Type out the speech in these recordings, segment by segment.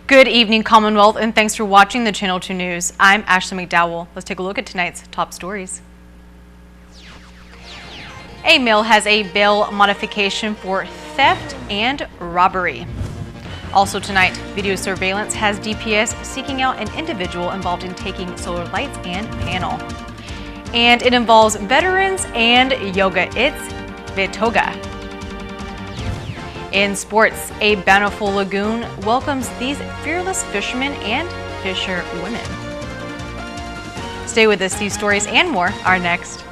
Good evening, Commonwealth, and thanks for watching the Channel 2 News. I'm Ashley McDowell. Let's take a look at tonight's top stories. A male has a bail modification for theft and robbery. Also tonight, video surveillance has DPS seeking out an individual involved in taking solar lights and panel. And it involves veterans and yoga. It's Vetoga. In sports, a bountiful lagoon welcomes these fearless fishermen and fisher women. Stay with us. These stories and more are next.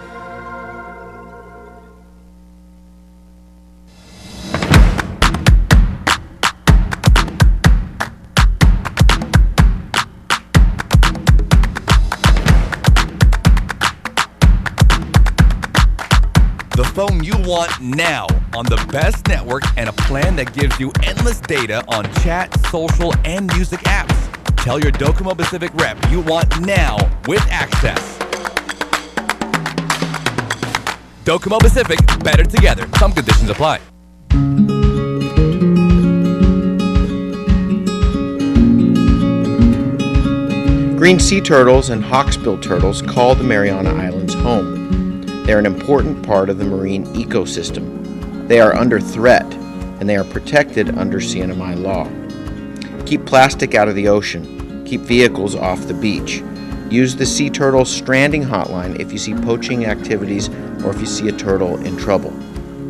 The phone you want now on the best network and a plan that gives you endless data on chat, social, and music apps. Tell your Docomo Pacific rep you want now with access. Docomo Pacific, better together. Some conditions apply. Green sea turtles and hawksbill turtles call the Mariana Islands home. They're an important part of the marine ecosystem. They are under threat, and they are protected under CNMI law. Keep plastic out of the ocean. Keep vehicles off the beach. Use the Sea Turtle Stranding Hotline if you see poaching activities or if you see a turtle in trouble.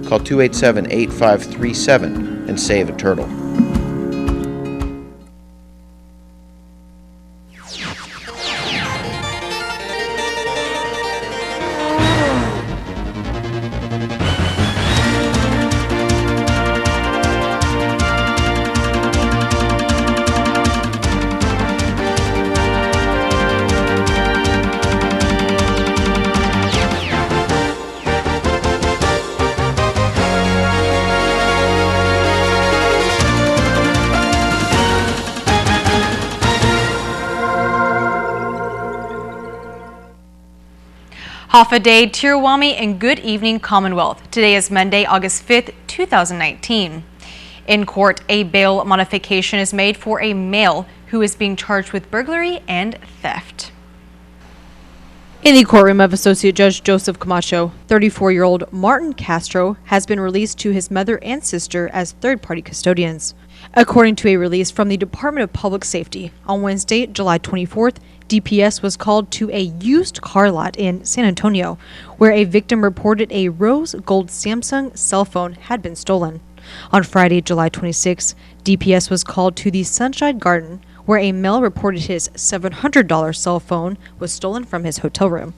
Call 287-8537 and save a turtle. Hafa Day, Tirawami, and good evening, Commonwealth. Today is Monday, August 5th, 2019. In court, a bail modification is made for a male who is being charged with burglary and theft. In the courtroom of Associate Judge Joseph Camacho, 34-year-old Martin Castro has been released to his mother and sister as third-party custodians. According to a release from the Department of Public Safety, on Wednesday, July 24th, DPS was called to a used car lot in San Antonio, where a victim reported a rose gold Samsung cell phone had been stolen. On Friday, July 26th, DPS was called to the Sunshine Garden, where a male reported his $700 cell phone was stolen from his hotel room.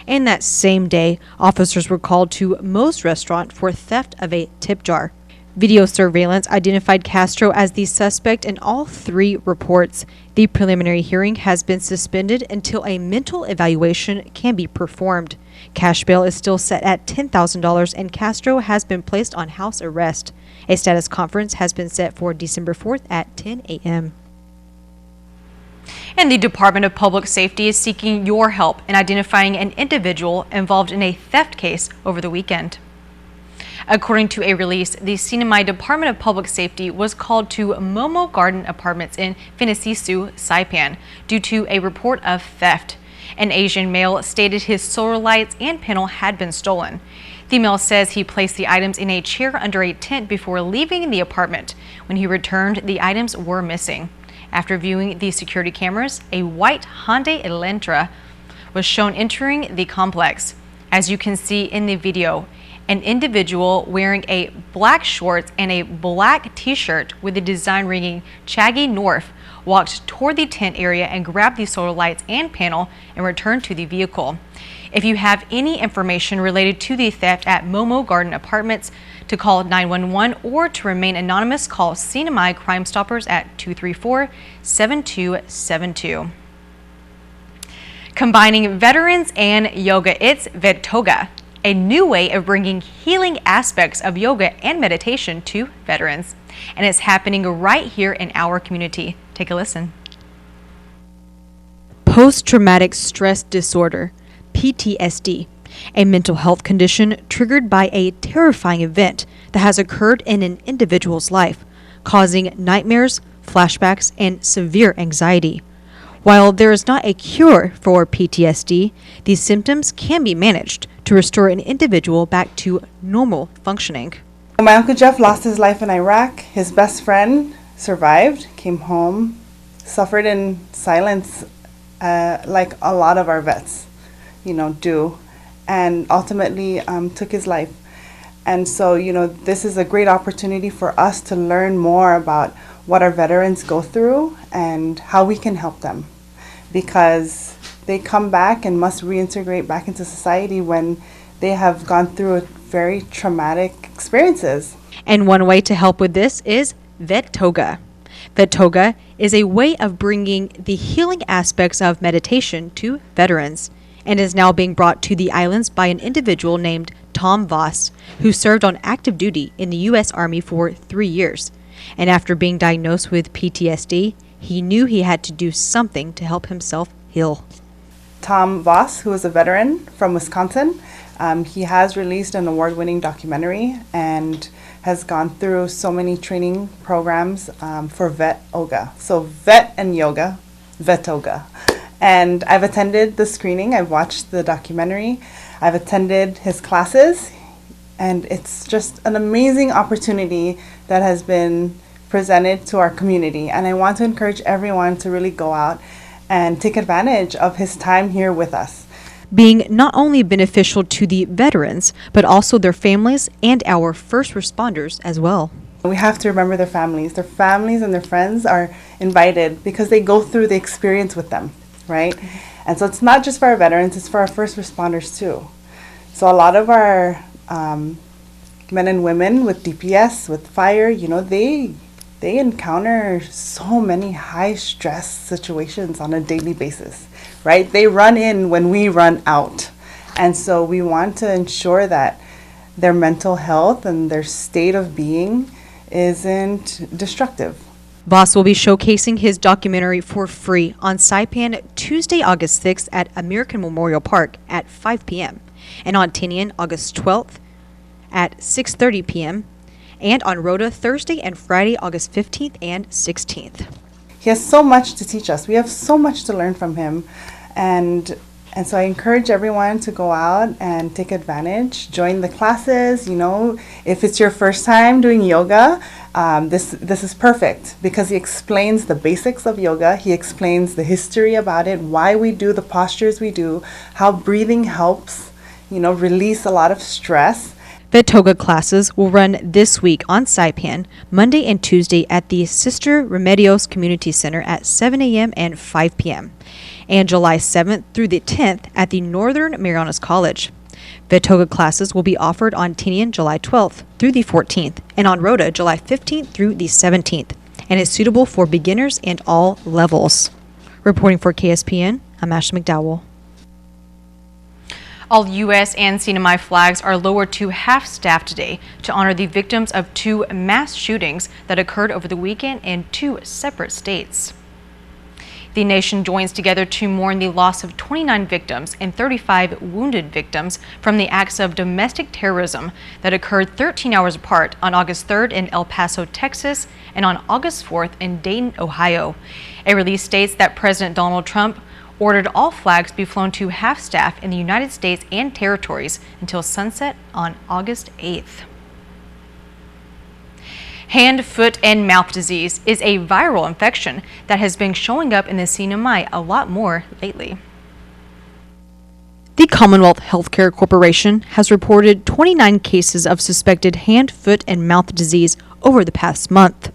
And that same day, officers were called to Moe's Restaurant for theft of a tip jar. Video surveillance identified Castro as the suspect in all three reports. The preliminary hearing has been suspended until a mental evaluation can be performed. Cash bail is still set at $10,000 and Castro has been placed on house arrest. A status conference has been set for December 4th at 10 a.m. And the Department of Public Safety is seeking your help in identifying an individual involved in a theft case over the weekend. According to a release, the CNMI Department of Public Safety was called to Momo Garden Apartments in Finisisu, Saipan, due to a report of theft. An Asian male stated his solar lights and panel had been stolen. The male says he placed the items in a chair under a tent before leaving the apartment. When he returned, the items were missing. After viewing the security cameras, a white Hyundai Elantra was shown entering the complex. As you can see in the video, an individual wearing a black shorts and a black t-shirt with the design reading Chaggy North walked toward the tent area and grabbed the solar lights and panel and returned to the vehicle. If you have any information related to the theft at Momo Garden Apartments, to call 911 or to remain anonymous, call CNMI Crime Stoppers at 234-7272. Combining veterans and yoga, it's Vetoga, a new way of bringing healing aspects of yoga and meditation to veterans. And it's happening right here in our community. Take a listen. Post-traumatic stress disorder, PTSD, a mental health condition triggered by a terrifying event that has occurred in an individual's life, causing nightmares, flashbacks, and severe anxiety. While there is not a cure for PTSD, these symptoms can be managed to restore an individual back to normal functioning. My Uncle Jeff lost his life in Iraq. His best friend survived, came home, suffered in silence like a lot of our vets, do, and ultimately took his life. And so, this is a great opportunity for us to learn more about what our veterans go through and how we can help them, because they come back and must reintegrate back into society when they have gone through very traumatic experiences. And one way to help with this is Vet Toga. Vet Toga is a way of bringing the healing aspects of meditation to veterans, and is now being brought to the islands by an individual named Tom Voss, who served on active duty in the U.S. Army for 3 years. And after being diagnosed with PTSD, he knew he had to do something to help himself heal. Tom Voss, who is a veteran from Wisconsin, he has released an award-winning documentary and has gone through so many training programs for Vet Toga. So vet and yoga, Vet Toga. And I've attended the screening, I've watched the documentary, I've attended his classes, and it's just an amazing opportunity that has been presented to our community. And I want to encourage everyone to really go out and take advantage of his time here with us. Being not only beneficial to the veterans, but also their families and our first responders as well. We have to remember their families. Their families and their friends are invited because they go through the experience with them, right? And so it's not just for our veterans, it's for our first responders too. So a lot of our men and women with DPS, with fire, they encounter so many high stress situations on a daily basis, right? They run in when we run out. And so we want to ensure that their mental health and their state of being isn't destructive. Voss will be showcasing his documentary for free on Saipan Tuesday, August 6th at American Memorial Park at 5 p.m. and on Tinian, August 12th at 6:30 p.m. and on Rhoda Thursday and Friday, August 15th and 16th. He has so much to teach us. We have so much to learn from him. And so I encourage everyone to go out and take advantage, join the classes. If it's your first time doing yoga, this is perfect because he explains the basics of yoga. He explains the history about it, why we do the postures we do, how breathing helps, release a lot of stress. Vet Toga classes will run this week on Saipan, Monday and Tuesday at the Sister Remedios Community Center at 7 a.m. and 5 p.m. and July 7th through the 10th at the Northern Marianas College. Vet Toga classes will be offered on Tinian July 12th through the 14th and on Rhoda July 15th through the 17th, and is suitable for beginners and all levels. Reporting for KSPN, I'm Ashley McDowell. All U.S. and CNMI flags are lowered to half-staff today to honor the victims of 2 mass shootings that occurred over the weekend in 2 separate states. The nation joins together to mourn the loss of 29 victims and 35 wounded victims from the acts of domestic terrorism that occurred 13 hours apart on August 3rd in El Paso, Texas, and on August 4th in Dayton, Ohio. A release states that President Donald Trump ordered all flags be flown to half-staff in the United States and territories until sunset on August 8th. Hand, foot, and mouth disease is a viral infection that has been showing up in the CNMI a lot more lately. The Commonwealth Healthcare Corporation has reported 29 cases of suspected hand, foot, and mouth disease over the past month.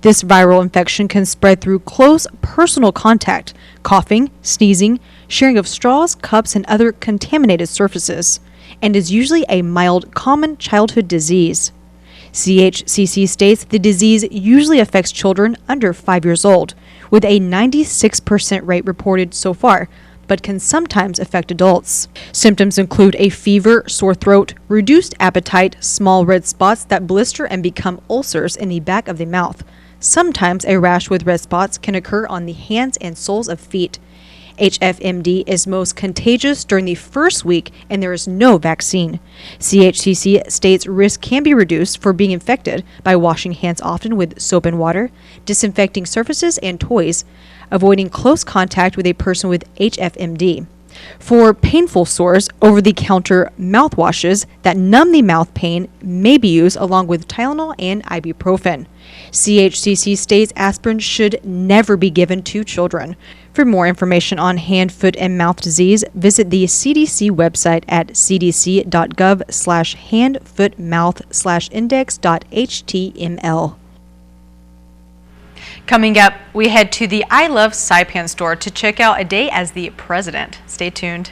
This viral infection can spread through close personal contact, coughing, sneezing, sharing of straws, cups, and other contaminated surfaces, and is usually a mild, common childhood disease. CHCC states the disease usually affects children under 5 years old, with a 96% rate reported so far, but can sometimes affect adults. Symptoms include a fever, sore throat, reduced appetite, small red spots that blister and become ulcers in the back of the mouth. Sometimes a rash with red spots can occur on the hands and soles of feet, HFMD is most contagious during the first week and there is no vaccine. CHCC states risk can be reduced for being infected by washing hands often with soap and water, disinfecting surfaces and toys, avoiding close contact with a person with HFMD. For painful sores, over-the-counter mouthwashes that numb the mouth pain may be used along with Tylenol and ibuprofen. CHCC states aspirin should never be given to children. For more information on hand, foot, and mouth disease, visit the CDC website at cdc.gov/hand-foot-mouth/index.html. Coming up, we head to the I Love Saipan store to check out a day as the president. Stay tuned.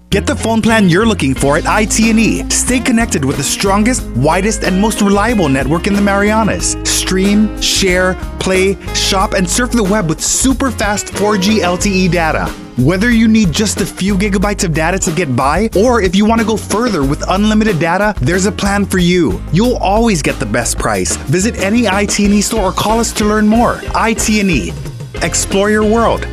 Get the phone plan you're looking for at IT&E. Stay connected with the strongest, widest, and most reliable network in the Marianas. Stream, share, play, shop, and surf the web with super fast 4G LTE data. Whether you need just a few gigabytes of data to get by, or if you want to go further with unlimited data, there's a plan for you. You'll always get the best price. Visit any IT&E store or call us to learn more. IT&E. Explore your world.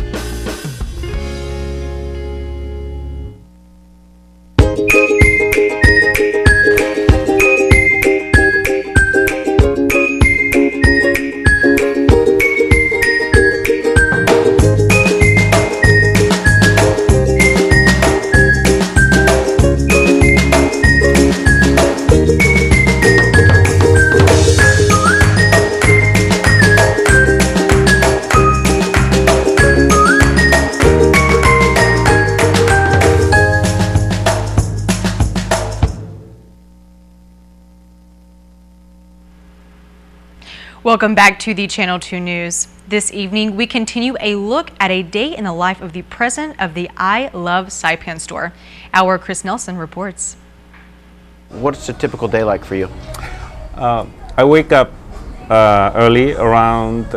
Welcome back to the Channel 2 News. This evening, we continue a look at a day in the life of the president of the I Love Saipan store. Our Chris Nelson reports. What's a typical day like for you? I wake up early around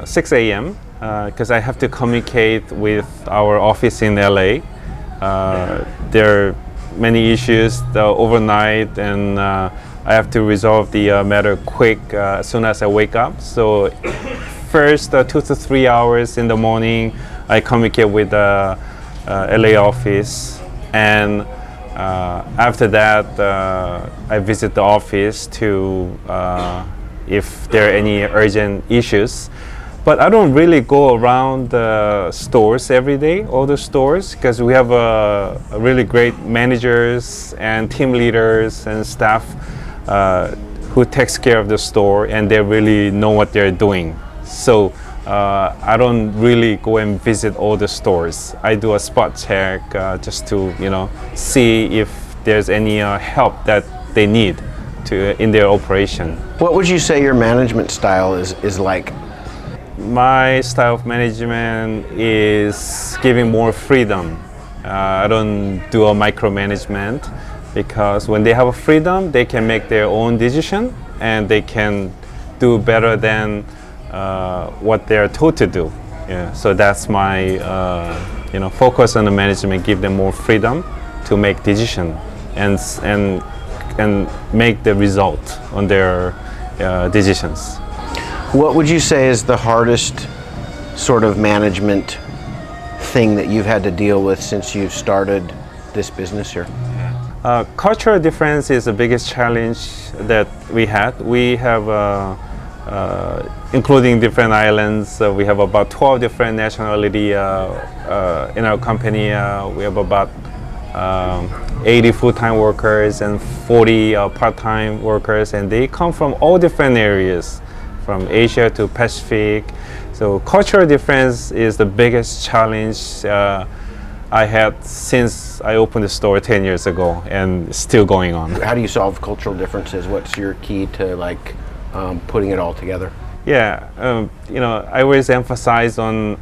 6 a.m. Because I have to communicate with our office in LA. There are many issues overnight, and I have to resolve the matter quick as soon as I wake up. So first 2 to 3 hours in the morning, I communicate with the LA office, and after that I visit the office to if there are any urgent issues. But I don't really go around the stores every day, all the stores, because we have a really great managers and team leaders and staff who takes care of the store, and they really know what they're doing. So I don't really go and visit all the stores. I do a spot check just to see if there's any help that they need in their operation. What would you say your management style is like? My style of management is giving more freedom. I don't do a micromanagement, because when they have a freedom, they can make their own decision and they can do better than what they are told to do. Yeah, so that's my focus on the management, give them more freedom to make decision and make the result on their decisions. What would you say is the hardest sort of management thing that you've had to deal with since you've started this business here? Cultural difference is the biggest challenge that we had. We have, including different islands, we have about 12 different nationality in our company. We have about 80 full-time workers and 40 part-time workers, and they come from all different areas, from Asia to Pacific. So cultural difference is the biggest challenge I had since I opened the store 10 years ago, and still going on. How do you solve cultural differences? What's your key to putting it all together? Yeah, I always emphasize on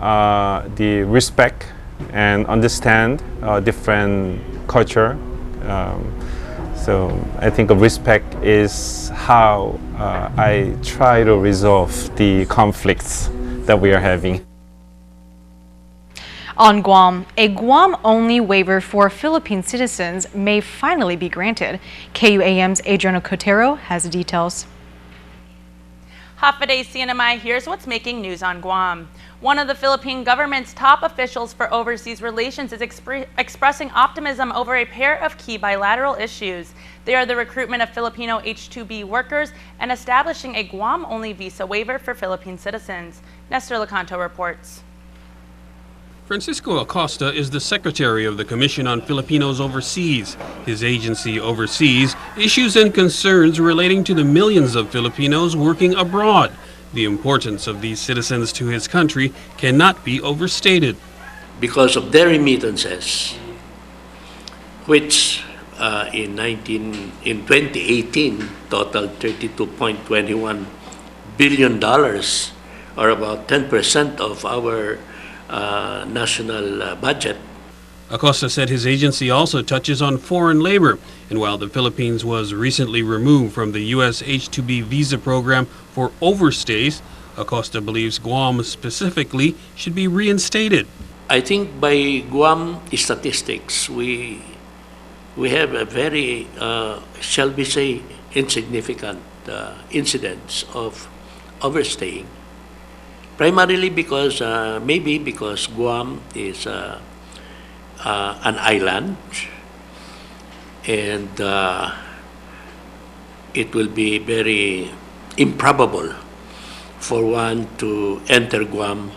the respect and understand different culture. So I think respect is how I try to resolve the conflicts that we are having. On Guam, a Guam-only waiver for Philippine citizens may finally be granted. KUAM's Adriana Cotero has the details. Half a day CNMI, here's what's making news on Guam. One of the Philippine government's top officials for overseas relations is expressing optimism over a pair of key bilateral issues. They are the recruitment of Filipino H-2B workers and establishing a Guam-only visa waiver for Philippine citizens. Nestor Lecanto reports. Francisco Acosta is the secretary of the Commission on Filipinos Overseas. His agency oversees issues and concerns relating to the millions of Filipinos working abroad. The importance of these citizens to his country cannot be overstated. Because of their remittances, which in 2018 totaled $32.21 billion, or about 10% of our national budget. Acosta said his agency also touches on foreign labor, and while the Philippines was recently removed from the U.S. H-2B visa program for overstays, Acosta believes Guam specifically should be reinstated. I think by Guam statistics, we have a very, shall we say, insignificant incidents of overstaying. Primarily because, maybe because Guam is an island, and it will be very improbable for one to enter Guam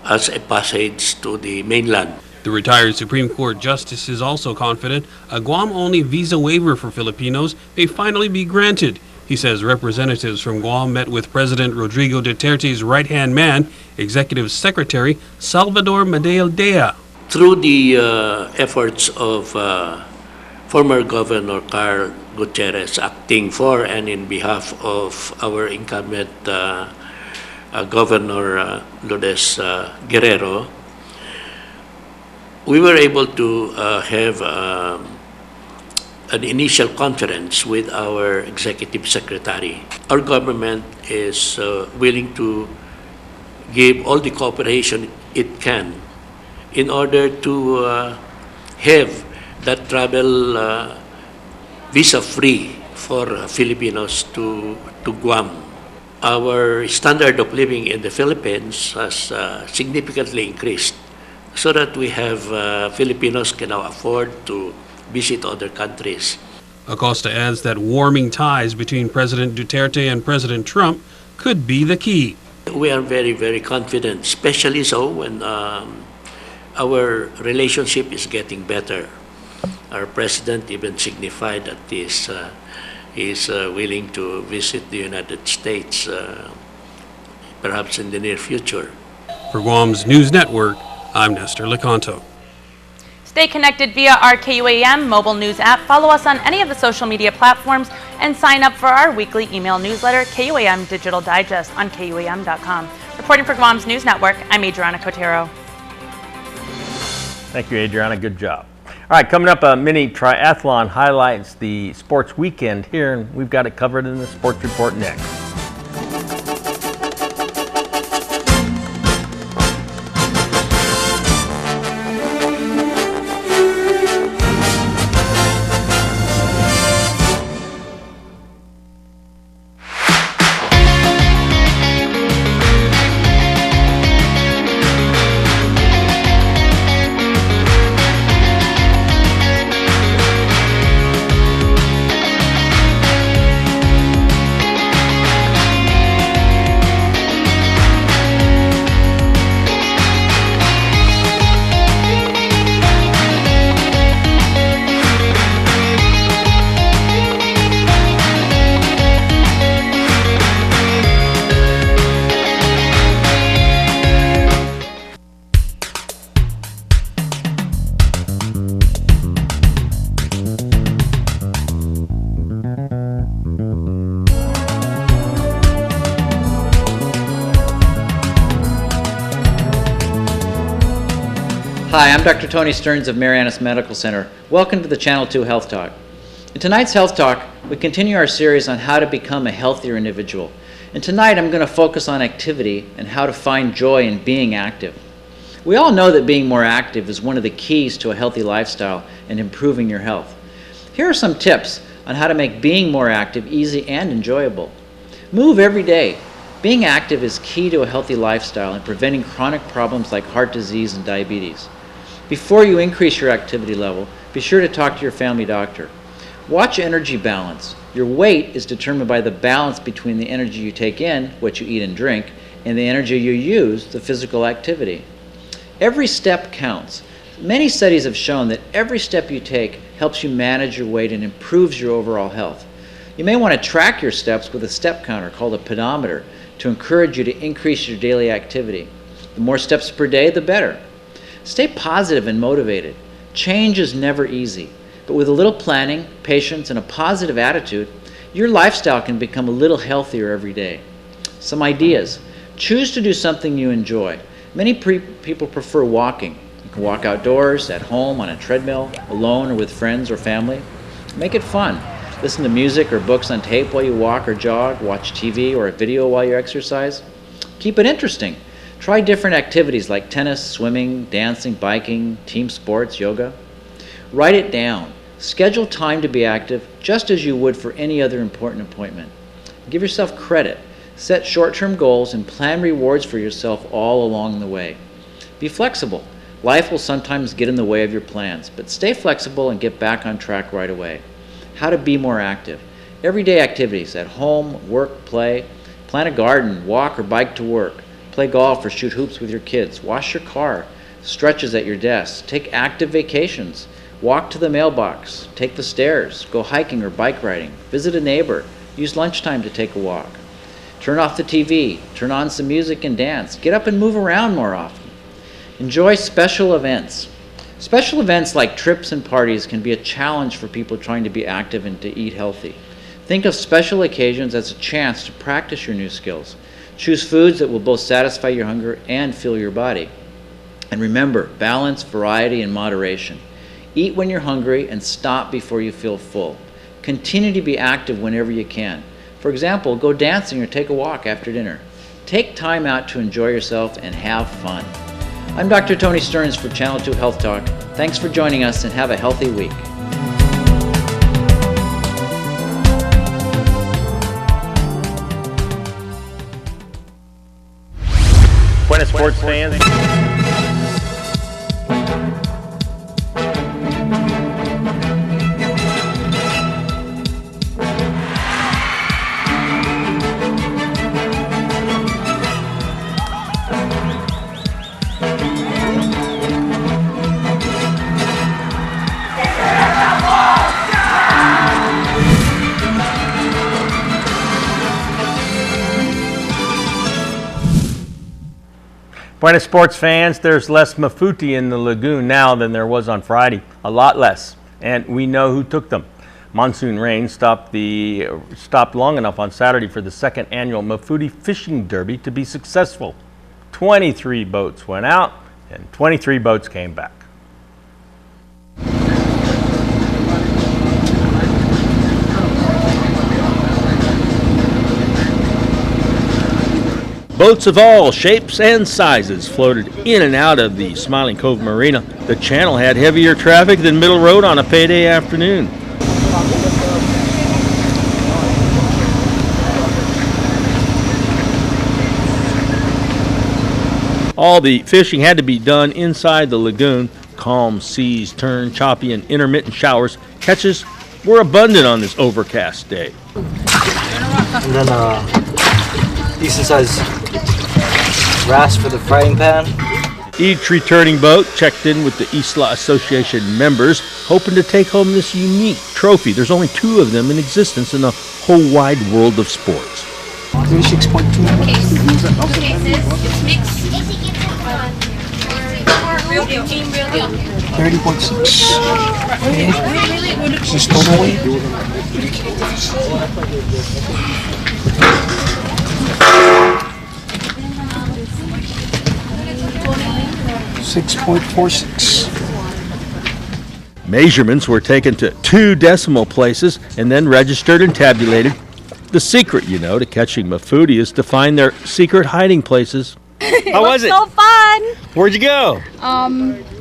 as a passage to the mainland. The retired Supreme Court Justice is also confident a Guam-only visa waiver for Filipinos may finally be granted. He says representatives from Guam met with President Rodrigo Duterte's right-hand man, Executive Secretary Salvador Madeo-Dea. Through the efforts of former Governor Carl Gutierrez, acting for and in behalf of our incumbent Governor Lourdes Guerrero, we were able to have an initial conference with our executive secretary. Our government is willing to give all the cooperation it can in order to have that travel visa-free for Filipinos to Guam. Our standard of living in the Philippines has significantly increased so that we have Filipinos can now afford to visit other countries. Acosta adds that warming ties between President Duterte and President Trump could be the key. We are very, very confident, especially so when our relationship is getting better. Our president even signified that he is willing to visit the United States, perhaps in the near future. For Guam's News Network, I'm Nestor Lecanto. Stay connected via our KUAM mobile news app, follow us on any of the social media platforms, and sign up for our weekly email newsletter, KUAM Digital Digest, on KUAM.com. Reporting for Guam's News Network, I'm Adriana Cotero. Thank you, Adriana. Good job. All right, coming up, a mini triathlon highlights the sports weekend here, and we've got it covered in the Sports Report next. Hi, I'm Dr. Tony Stearns of Marianas Medical Center. Welcome to the Channel 2 Health Talk. In tonight's Health Talk, we continue our series on how to become a healthier individual. And tonight I'm going to focus on activity and how to find joy in being active. We all know that being more active is one of the keys to a healthy lifestyle and improving your health. Here are some tips on how to make being more active easy and enjoyable. Move every day. Being active is key to a healthy lifestyle and preventing chronic problems like heart disease and diabetes. Before you increase your activity level, be sure to talk to your family doctor. Watch energy balance. Your weight is determined by the balance between the energy you take in, what you eat and drink, and the energy you use, the physical activity. Every step counts. Many studies have shown that every step you take helps you manage your weight and improves your overall health. You may want to track your steps with a step counter called a pedometer to encourage you to increase your daily activity. The more steps per day, the better. Stay positive and motivated. Change is never easy, but with a little planning, patience, and a positive attitude, your lifestyle can become a little healthier every day. Some ideas. Choose to do something you enjoy. Many people prefer walking. You can walk outdoors, at home, on a treadmill, alone, or with friends or family. Make it fun. Listen to music or books on tape while you walk or jog, watch TV or a video while you exercise. Keep it interesting. Try different activities like tennis, swimming, dancing, biking, team sports, yoga. Write it down. Schedule time to be active just as you would for any other important appointment. Give yourself credit. Set short-term goals and plan rewards for yourself all along the way. Be flexible. Life will sometimes get in the way of your plans, but stay flexible and get back on track right away. How to be more active. Everyday activities at home, work, play. Plant a garden, walk or bike to work. Play golf or shoot hoops with your kids. Wash your car. Stretches at your desk. Take active vacations. Walk to the mailbox. Take the stairs. Go hiking or bike riding. Visit a neighbor. Use lunchtime to take a walk. Turn off the TV. Turn on some music and dance. Get up and move around more often. Enjoy special events. Special events like trips and parties can be a challenge for people trying to be active and to eat healthy. Think of special occasions as a chance to practice your new skills. Choose foods that will both satisfy your hunger and fill your body. And remember, balance, variety, and moderation. Eat when you're hungry and stop before you feel full. Continue to be active whenever you can. For example, go dancing or take a walk after dinner. Take time out to enjoy yourself and have fun. I'm Dr. Tony Stearns for Channel 2 Health Talk. Thanks for joining us and have a healthy week. Buenas sports fans. Buenas sports fans, there's less mafuti in the lagoon now than there was on Friday. A lot less. And we know who took them. Monsoon rain stopped long enough on Saturday for the second annual Mafuti Fishing Derby to be successful. 23 boats went out and 23 boats came back. Boats of all shapes and sizes floated in and out of the Smiling Cove Marina. The channel had heavier traffic than Middle Road on a payday afternoon. All the fishing had to be done inside the lagoon. Calm seas turned choppy and intermittent showers. Catches were abundant on this overcast day. And then decent size wrasse for the frying pan. Each returning boat checked in with the Isla Association members, hoping to take home this unique trophy. There's only 2 of them in existence in the whole wide world of sports. 36.2. Okay, it's mixed. Real deal. 30.6. Is this total weight? 6.46. Measurements were taken to 2 decimal places and then registered and tabulated. The secret, to catching mafuti is to find their secret hiding places How was it? So fun. Where'd you go?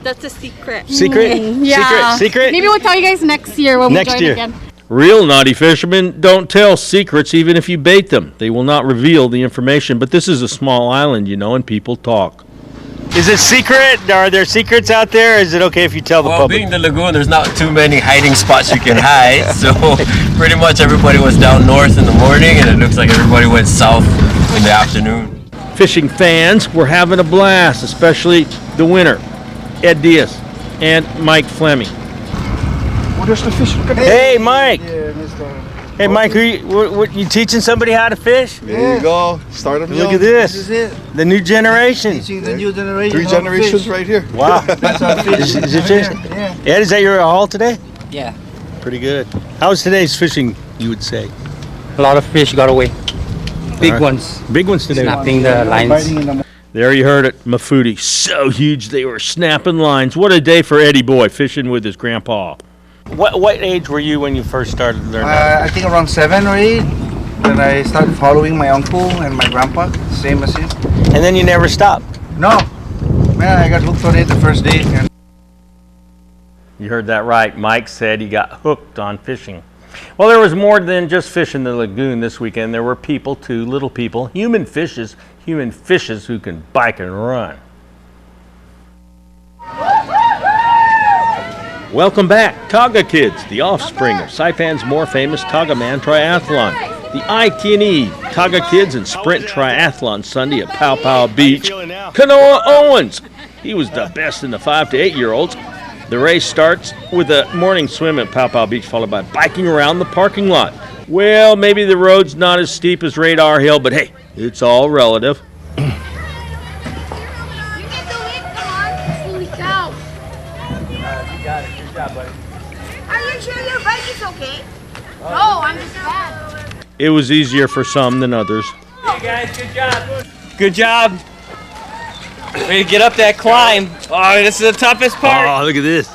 That's a secret. Secret? Yeah. Secret? Maybe we'll tell you guys next year when Next we join year. again. Real naughty fishermen don't tell secrets even if you bait them. They will not reveal the information, but this is a small island, you know, and people talk. Is it secret? Are there secrets out there? Or is it okay if you tell the Well, public? being the lagoon, there's not too many hiding spots you can hide. So pretty much everybody was down north in the morning, and it looks like everybody went south in the afternoon. Fishing fans were having a blast, especially the winner, Ed Diaz and Mike Fleming. Well, there's the fish. Look at Hey, Mike. Yeah, Mr. Hey, Mike, you teaching somebody how to fish? There you go. Start them Look young. at this. This is it. The new generation. Teaching the new generation. 3 how to generations fish. right here. Wow. That's how fish Is it yours? Yeah. Ed, is that your haul today? Yeah. Pretty good. How was today's fishing, you would say? A lot of fish got away. Big All right. ones. Big ones today. Snapping the lines. There you heard it, Mafuti. So huge they were snapping lines. What a day for Eddie Boy fishing with his grandpa. What age were you when you first started learning? I think around 7 or 8. Then I started following my uncle and my grandpa, same as him. And then you never stopped? No. Man, I got hooked on it the first day. And You heard that right. Mike said he got hooked on fishing. Well, there was more than just fish in the lagoon this weekend. There were people too, little people, human fishes who can bike and run. Welcome back, Taga Kids, the offspring of Saipan's more famous Taga Man Triathlon. The ITNE Taga Kids and Sprint Triathlon Sunday at Pow Pow Beach. Kanoa Owens, he was the best in the 5 to 8-year-olds. The race starts with a morning swim at Pow Pow Beach, followed by biking around the parking lot. Well, maybe the road's not as steep as Radar Hill, but hey, it's all relative. Holy cow. you got it. Good job, buddy. Are you sure your bike is okay? No, I'm just bad. It was easier for some than others. Hey guys, good job. Good job. Way to get up that climb. Oh, this is the toughest part. Oh, look at this.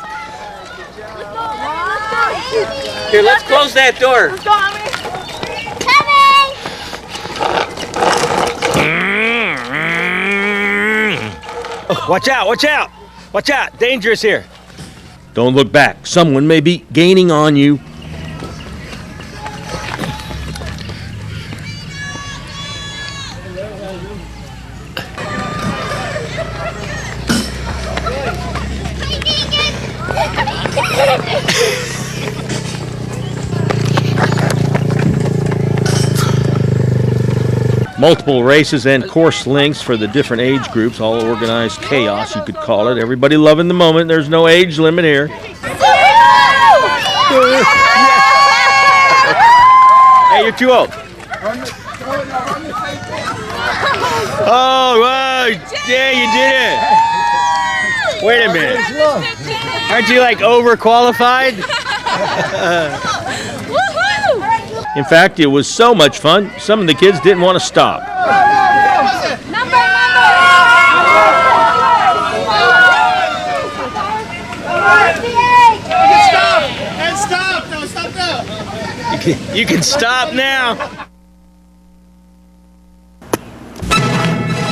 Here, let's close that door. Let's go, Amir. Coming! Oh, watch out, watch out. Watch out, dangerous here. Don't look back. Someone may be gaining on you. Multiple races and course lengths for the different age groups, all organized chaos, you could call it. Everybody loving the moment. There's no age limit here. Hey, you're too old. Oh, wow. Yeah, you did it. Wait a minute. Aren't you like overqualified? In fact, it was so much fun, some of the kids didn't want to stop. You can stop now.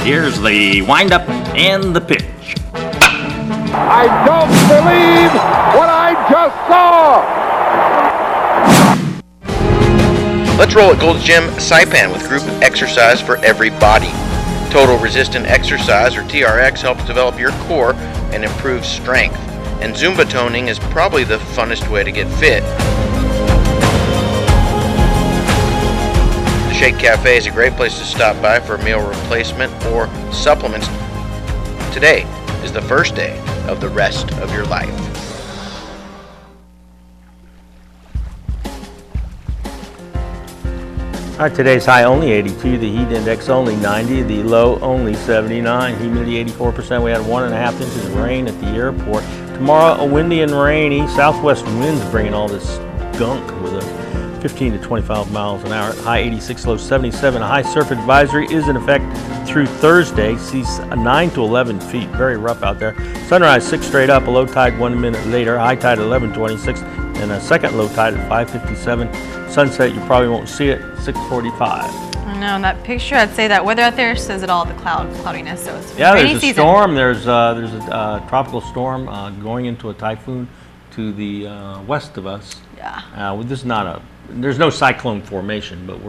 Here's the windup and the pitch. I don't believe what I just saw. Let's roll at Gold's Gym Saipan with group exercise for every body. Total Resistant Exercise, or TRX, helps develop your core and improve strength. And Zumba toning is probably the funnest way to get fit. The Shake Cafe is a great place to stop by for a meal replacement or supplements. Today is the first day of the rest of your life. All right, today's high only 82, the heat index only 90, the low only 79, humidity 84%. We had 1.5 inches of rain at the airport. Tomorrow, a windy and rainy southwest winds bringing all this gunk with a 15 to 25 miles an hour. High 86, low 77. A high surf advisory is in effect through Thursday. Seas 9 to 11 feet. Very rough out there. Sunrise 6 straight up. A low tide 1 minute later. High tide 11:26, and a second low tide at 5:57. Sunset, you probably won't see it, 6:45. No, in that picture, I'd say that weather out there says it all, the cloudiness. So it's Yeah, rainy there's a season. storm. There's a tropical storm going into a typhoon to the west of us. Yeah. This is not there's no cyclone formation, but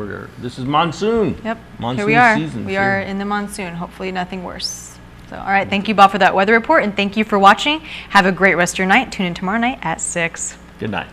this is monsoon. Yep. Monsoon Here we are. season. We are in the monsoon. Hopefully nothing worse. So, all right. Thank you, Bob, for that weather report, and thank you for watching. Have a great rest of your night. Tune in tomorrow night at 6. Good night.